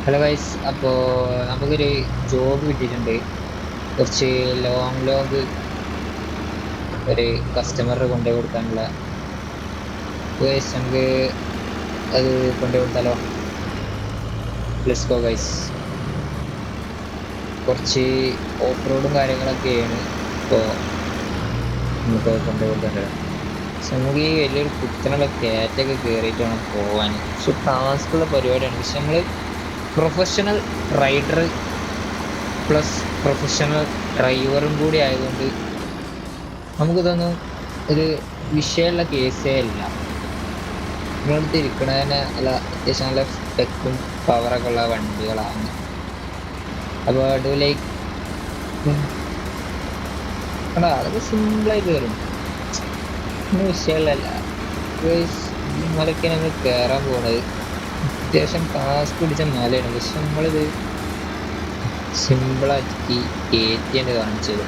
Hello guys, അപ്പോൾ നമുക്കൊരു job കിട്ടിയിട്ടുണ്ട്. കുറച്ച് ലോങ് ഒരു കസ്റ്റമറിന് കൊണ്ടുപോയി കൊടുക്കാനുള്ള. ഗൈസ്, നമുക്ക് അത് കൊണ്ടുപോയി കൊടുത്താലോ? Let's go guys. കുറച്ച് ഓഫ് റോഡും കാര്യങ്ങളൊക്കെയാണ് ഇപ്പോൾ നമുക്ക് കൊണ്ടുപോയി കൊടുക്കേണ്ടത്. പക്ഷെ നമുക്ക് ഈ വലിയൊരു കുത്തനുള്ള കയറ്റൊക്കെ കയറിയിട്ട് വേണം പോകാൻ. പക്ഷെ ടാസ്കുള്ള പരിപാടിയാണ്. പക്ഷെ നമ്മൾ പ്രൊഫഷണൽ റൈഡർ പ്ലസ് പ്രൊഫഷണൽ ഡ്രൈവറും കൂടി ആയതുകൊണ്ട് നമുക്കിതൊന്നും ഒരു വിഷയമുള്ള കേസേ അല്ല. നമ്മളടുത്ത് ഇരിക്കണതിന് നല്ല അത്യാവശ്യം നല്ല സ്പെക്കും പവറൊക്കെ ഉള്ള വണ്ടികളാണ്. അപ്പോൾ ഡു ലൈക്ക് അതൊക്കെ സിമ്പിളായിട്ട് വരും, വിഷയമുള്ളതല്ല. മലയ്ക്ക് നമ്മൾ കയറാൻ പോകുന്നത് അത്യാവശ്യം ടാസ്ക് പിടിച്ച മലയാണ്. പക്ഷെ നമ്മളിത് സിമ്പിളാക്കി കയറ്റിയാണ് കാണിച്ചത്.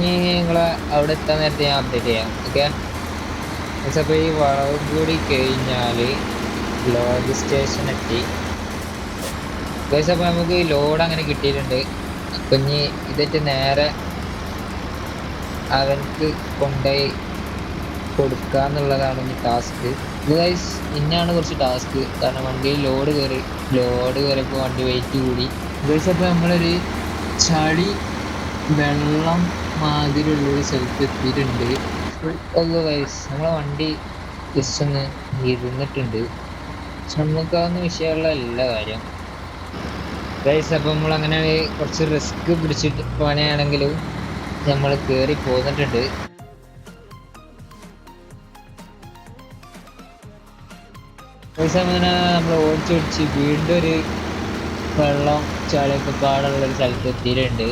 നിങ്ങളെ അവിടെ എത്താൻ നേരത്തെ ഞാൻ അപ്ഡേറ്റ് ചെയ്യാം. ഓക്കെ, അപ്പോൾ ഈ വളവും കൂടി കഴിഞ്ഞാൽ ലോഡ് സ്റ്റേഷൻ എത്തി. അപ്പോൾ നമുക്ക് ലോഡ് അങ്ങനെ കിട്ടിയിട്ടുണ്ട്. അപ്പം ഇനി ഇതൊക്കെ നേരെ അവർക്ക് കൊണ്ടുപോയി കൊടുക്കുക എന്നുള്ളതാണ് ഇനി ടാസ്ക്. ഗൈസ്, ഇന്നാണ് കുറച്ച് ടാസ്ക്. കാരണം വണ്ടിയിൽ ലോഡ് കയറിയപ്പോൾ വണ്ടി വെയിറ്റ് കൂടി. ഗൈസ്, അപ്പോൾ നമ്മളൊരു ചളി വെള്ളം മാതിരിയുള്ളൊരു സ്ഥലത്ത് എത്തിയിട്ടുണ്ട്. ഗൈസ്, നമ്മളെ വണ്ടി ജസ്റ്റ് ഒന്ന് ഇരുന്നിട്ടുണ്ട്. നമുക്കാവുന്ന വിഷയമുള്ള എല്ലാ കാര്യം. ഗൈസ്, അപ്പോൾ നമ്മളങ്ങനെ കുറച്ച് റിസ്ക് പിടിച്ചിട്ട് പണിയാണെങ്കിലും നമ്മൾ കയറി പോന്നിട്ടുണ്ട്. ഗൈസ്, അങ്ങനെ നമ്മൾ ഓടിച്ച് വീണ്ടും ഒരു വെള്ളം ചളിയൊക്കെ പാടുള്ളൊരു സ്ഥലത്ത് എത്തിയിട്ടുണ്ട്.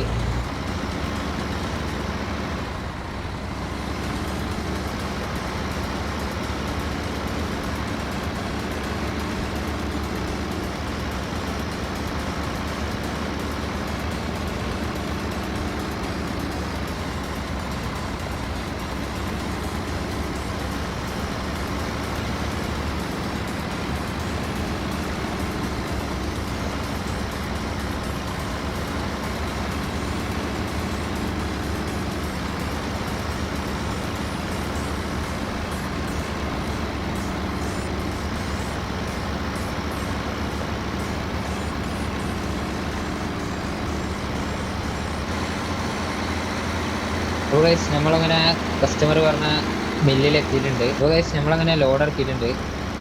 അപ്പോൾ ഗൈസ്, നമ്മളങ്ങനെ കസ്റ്റമർ പറഞ്ഞ മില്ലിൽ എത്തിയിട്ടുണ്ട്. അപ്പോൾ ഗൈസ്, നമ്മളങ്ങനെ ലോഡ് ഇറക്കിയിട്ടുണ്ട്.